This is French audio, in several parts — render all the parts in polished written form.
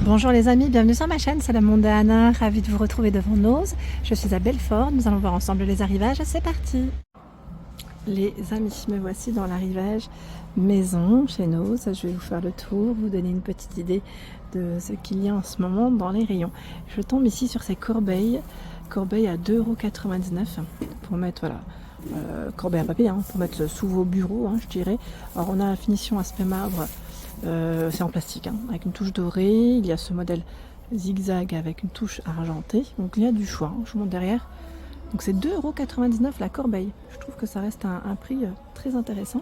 Bonjour les amis, bienvenue sur ma chaîne, c'est la Mondaine, ravie de vous retrouver devant Nose. Je suis à Belfort, nous allons voir ensemble les arrivages, c'est parti. Les amis, me voici dans l'arrivage maison chez Nose. Je vais vous faire le tour, vous donner une petite idée de ce qu'il y a en ce moment dans les rayons. Je tombe ici sur ces corbeilles à 2,99 € pour mettre, voilà, corbeille à papier, hein, pour mettre sous vos bureaux, hein, je dirais. Alors on a la finition aspect marbre. C'est en plastique, hein, avec une touche dorée. Il y a ce modèle zigzag avec une touche argentée. Donc il y a du choix, hein. Je vous montre derrière. Donc c'est 2,99 € la corbeille. Je trouve que ça reste un prix très intéressant.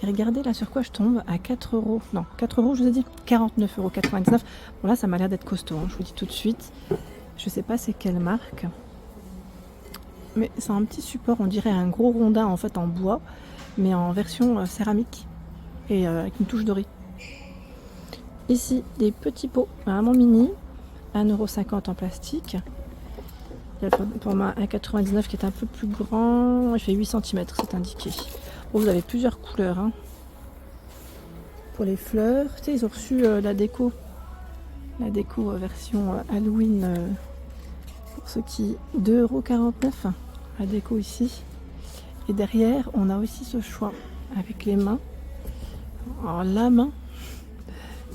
Et regardez là sur quoi je tombe, à 4 €. Non, 4 € je vous ai dit, 49,99 €. Bon là ça m'a l'air d'être costaud, hein, je vous dis tout de suite. Je sais pas c'est quelle marque. Mais c'est un petit support, on dirait un gros rondin en fait en bois. Mais en version céramique. Et avec une touche dorée. Ici, des petits pots vraiment mini, 1,50 € en plastique. Il y a le format 1,99 € qui est un peu plus grand, il fait 8 cm, c'est indiqué. Bon, vous avez plusieurs couleurs. Hein. Pour les fleurs, tu sais, ils ont reçu la déco version Halloween, pour ceux qui... 2,49 € la déco ici. Et derrière, on a aussi ce choix avec les mains. Alors la main,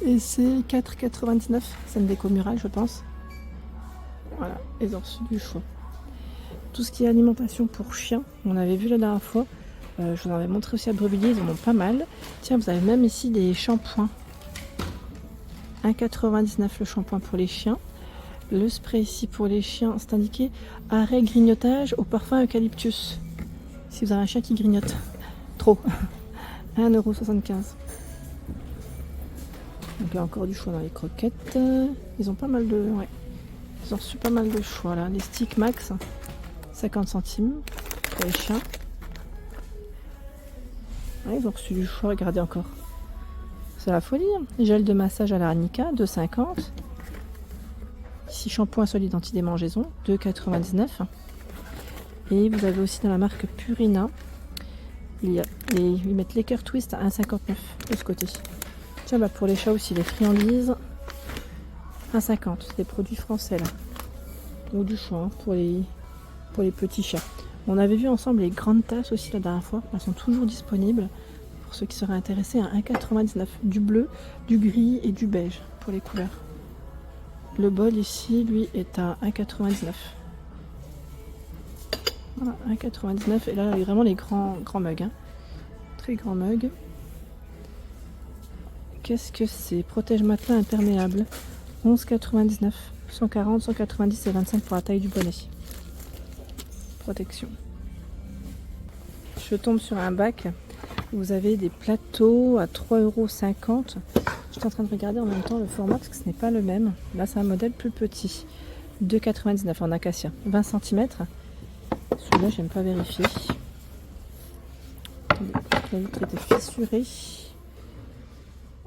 et c'est 4,99 €, c'est une déco murale je pense. Voilà, ils ont reçu du choix. Tout ce qui est alimentation pour chiens, on avait vu la dernière fois, je vous en avais montré aussi à Brevilliers, ils en ont pas mal. Tiens, vous avez même ici des shampoings. 1,99 € le shampoing pour les chiens. Le spray ici pour les chiens, c'est indiqué arrêt grignotage au parfum eucalyptus. Si vous avez un chien qui grignote trop. 1,75 €. Donc il y a encore du choix dans les croquettes. Ils ont pas mal de... Ouais. Ils ont reçu pas mal de choix là. Les sticks max, 50 centimes pour les chiens. Ouais, ils ont reçu du choix, regardez encore. C'est la folie. Hein. Gel de massage à l'arnica, 2,50 €. Ici, shampoing solide anti-démangeaison, 2,99 €. Et vous avez aussi dans la marque Purina, ils mettent l'équerre twist à 1,59 € de ce côté. Tiens, bah pour les chats aussi, les friandises, 1,50 €. C'est des produits français là. Donc du choix hein, pour les petits chats. On avait vu ensemble les grandes tasses aussi la dernière fois. Elles sont toujours disponibles pour ceux qui seraient intéressés à 1,99 €. Du bleu, du gris et du beige pour les couleurs. Le bol ici, lui, est à 1,99 €. Voilà, 1,99 €. Et là, il y a vraiment les grands mugs. Hein. Très grands mugs. Qu'est-ce que c'est? Protège matelas imperméable. 11,99 €. 140, 190 et 25 pour la taille du bonnet. Protection. Je tombe sur un bac. Vous avez des plateaux à 3,50 €. Je suis en train de regarder en même temps le format parce que ce n'est pas le même. Là, c'est un modèle plus petit. 2,99 € en acacia. 20 cm. Celui-là, j'aime pas vérifier. La vitre était fissurée.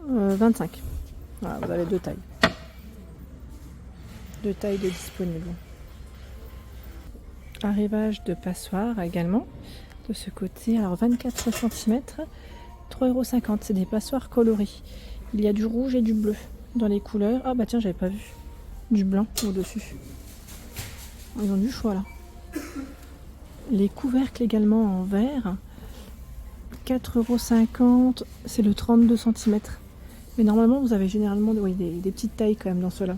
25. Voilà, vous avez deux tailles. Deux tailles de disponibles. Arrivage de passoire également. De ce côté, alors 24 cm, 3,50 €. C'est des passoires colorées. Il y a du rouge et du bleu dans les couleurs. Ah bah tiens, j'avais pas vu. Du blanc au-dessus. Ils ont du choix là. Les couvercles également en verre. 4,50 €. C'est le 32 cm. Mais normalement, vous avez généralement des petites tailles quand même dans ceux-là.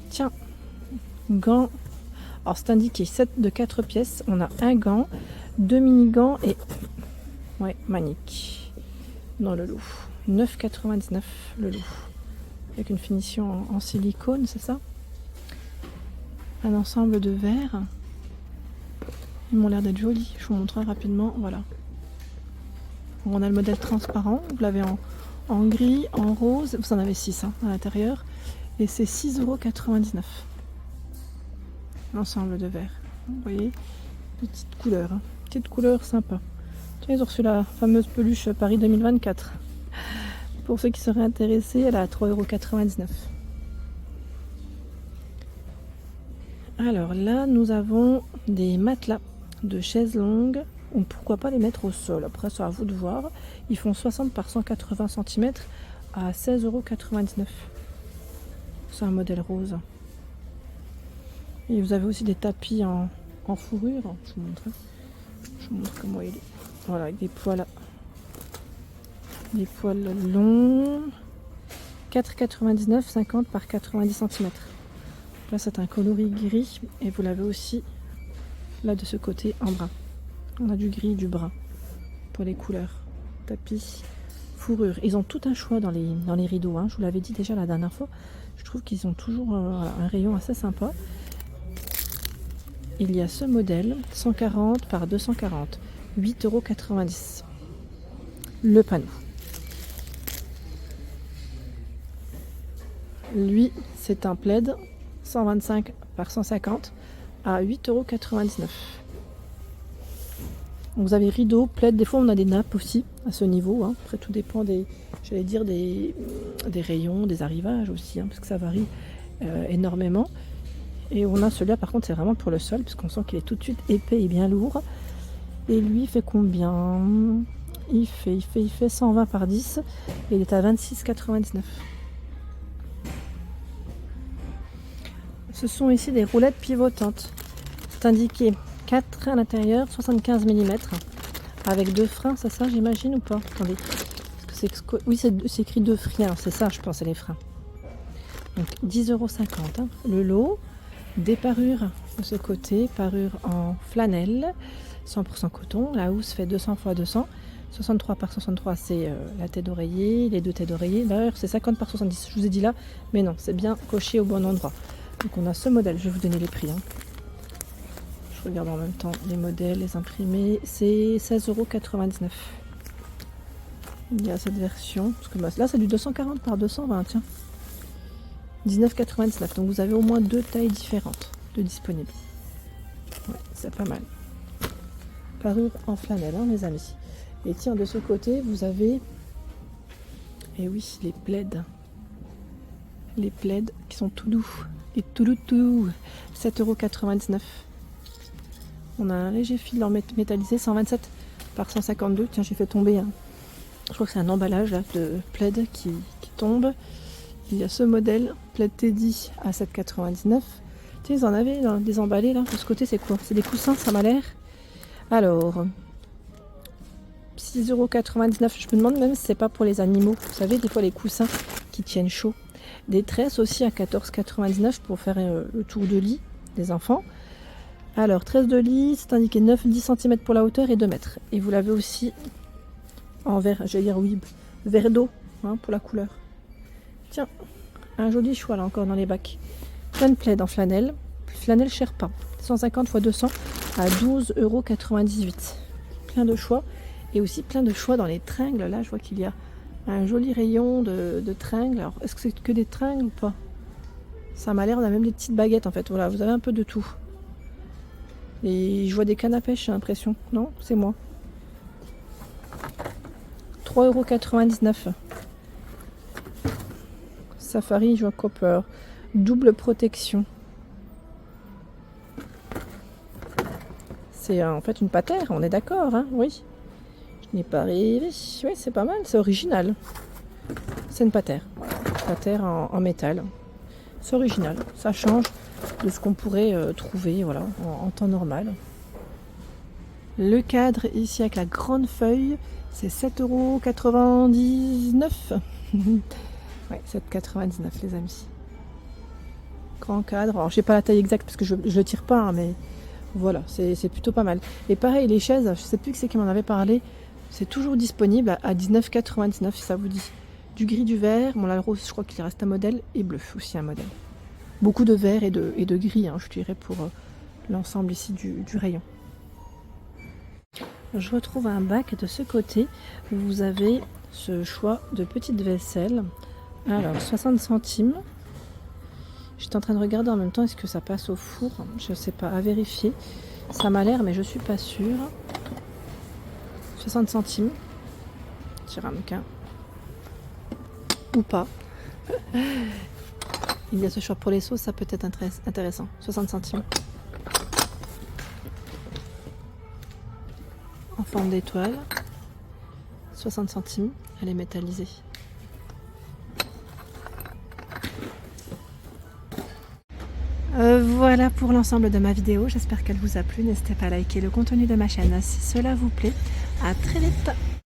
Tiens, gants. Alors, c'est indiqué 7 de 4 pièces. On a un gant, 2 mini-gants et... Ouais, manique. Dans le lot. 9,99 € le lot. Avec une finition en silicone, c'est ça? Un ensemble de verres. Ils m'ont l'air d'être jolis. Je vous montrerai rapidement. Voilà. On a le modèle transparent. Vous l'avez en gris, en rose, vous en avez 6 hein, à l'intérieur, et c'est 6,99 €. L'ensemble de verres. Vous voyez, petite couleur, hein. Petite couleur sympa. Tiens, ils ont reçu la fameuse peluche Paris 2024. Pour ceux qui seraient intéressés, elle est à 3,99 €. Alors là, nous avons des matelas de chaises longues. Ou pourquoi pas les mettre au sol. Après, c'est à vous de voir. Ils font 60 par 180 cm à 16,99 €. C'est un modèle rose. Et vous avez aussi des tapis en fourrure. Je vous montre. Je vous montre comment il est. Voilà, avec des poils longs. 4,99, 50 par 90 cm. Là, c'est un coloris gris. Et vous l'avez aussi là de ce côté en brun. On a du gris et du brun pour les couleurs. Tapis, fourrure. Ils ont tout un choix dans les rideaux. Hein. Je vous l'avais dit déjà la dernière fois. Je trouve qu'ils ont toujours un rayon assez sympa. Il y a ce modèle, 140 par 240, 8,90 €. Le panneau. Lui, c'est un plaid, 125 par 150 à 8,99 €. Vous avez rideau, plaid, des fois on a des nappes aussi à ce niveau. Hein. Après tout dépend des rayons, des arrivages aussi, hein, parce que ça varie énormément. Et on a celui-là par contre c'est vraiment pour le sol, parce qu'on sent qu'il est tout de suite épais et bien lourd. Et lui il fait combien? Il fait 120 par 10 et il est à 26,99 €. Ce sont ici des roulettes pivotantes. C'est indiqué 4 à l'intérieur, 75 mm. Avec 2 freins, c'est ça j'imagine ou pas? Attendez. Oui, c'est écrit 2 freins, c'est ça je pense, c'est les freins. Donc 10,50 €. Hein. Le lot, des parures de ce côté, parures en flanelle, 100% coton. La housse fait 200 x 200. 63 par 63, c'est la tête d'oreiller, les 2 têtes d'oreiller. D'ailleurs, c'est 50 par 70. Je vous ai dit là, mais non, c'est bien coché au bon endroit. Donc on a ce modèle, je vais vous donner les prix. Hein. Je regarde en même temps les modèles, les imprimés. C'est 16,99 €. Il y a cette version. Parce que là, c'est du 240 par 220, tiens. 19,99 €. Donc vous avez au moins 2 tailles différentes de disponibles. Ouais, c'est pas mal. Parure en flanelle, hein, les amis. Et tiens, de ce côté, vous avez, et oui, les plaids. Les plaids qui sont tout doux. Et tout doux, tout. 7,99 €. On a un léger fil en métallisé, 127 par 152. Tiens, j'ai fait tomber je crois que c'est un emballage là, de plaid qui tombe. Il y a ce modèle, plaid Teddy à 7,99 €. Tiens, ils en avaient là, des emballés là. De ce côté, c'est quoi? C'est des coussins, ça m'a l'air. Alors, 6,99 €. Je me demande même si c'est pas pour les animaux. Vous savez, des fois les coussins qui tiennent chaud. Des tresses aussi à 14,99 € pour faire le tour de lit des enfants. Alors, tresse de lit, c'est indiqué 9-10 cm pour la hauteur et 2 mètres. Et vous l'avez aussi en vert, j'allais dire oui, vert d'eau, hein, pour la couleur. Tiens, un joli choix là encore dans les bacs. Plein de plaid en flanelle. Flanelle Sherpa, 150 x 200 à 12,98 €. Plein de choix. Et aussi plein de choix dans les tringles. Là, je vois qu'il y a un joli rayon de tringles. Alors, est-ce que c'est que des tringles ou pas? Ça m'a l'air, on a même des petites baguettes en fait. Voilà, vous avez un peu de tout. Et je vois des cannes à pêche, j'ai l'impression. Non, c'est moi. 3,99 €. Safari, je vois Copper. Double protection. C'est en fait une patère, on est d'accord, hein? Oui. Je n'ai pas rêvé. Oui, c'est pas mal, c'est original. C'est une patère. Voilà. Patère en métal. C'est original. Ça change de ce qu'on pourrait trouver voilà, en temps normal. Le cadre ici avec la grande feuille, c'est 7,99 €. Ouais, 7,99 € les amis. Grand cadre. Alors, je sais pas la taille exacte parce que je le tire pas, hein, mais voilà, c'est plutôt pas mal. Et pareil, les chaises, je sais plus qui c'est qui m'en avait parlé, c'est toujours disponible à 19,99 € si ça vous dit. Du gris, du vert, bon là le rose, je crois qu'il reste un modèle, et bleu aussi un modèle. Beaucoup de vert et de gris, hein, je dirais, pour l'ensemble ici du rayon. Je retrouve un bac de ce côté. Vous avez ce choix de petite vaisselle. Alors, 60 centimes. J'étais en train de regarder en même temps, est-ce que ça passe au four? Je sais pas, à vérifier. Ça m'a l'air, mais je suis pas sûre. 60 centimes. Petit ramequin. Ou pas. Il y a ce choix pour les sauces, ça peut être intéressant. 60 centimes. En forme d'étoile. 60 centimes. Elle est métallisée. Voilà pour l'ensemble de ma vidéo, j'espère qu'elle vous a plu. N'hésitez pas à liker le contenu de ma chaîne si cela vous plaît. À très vite.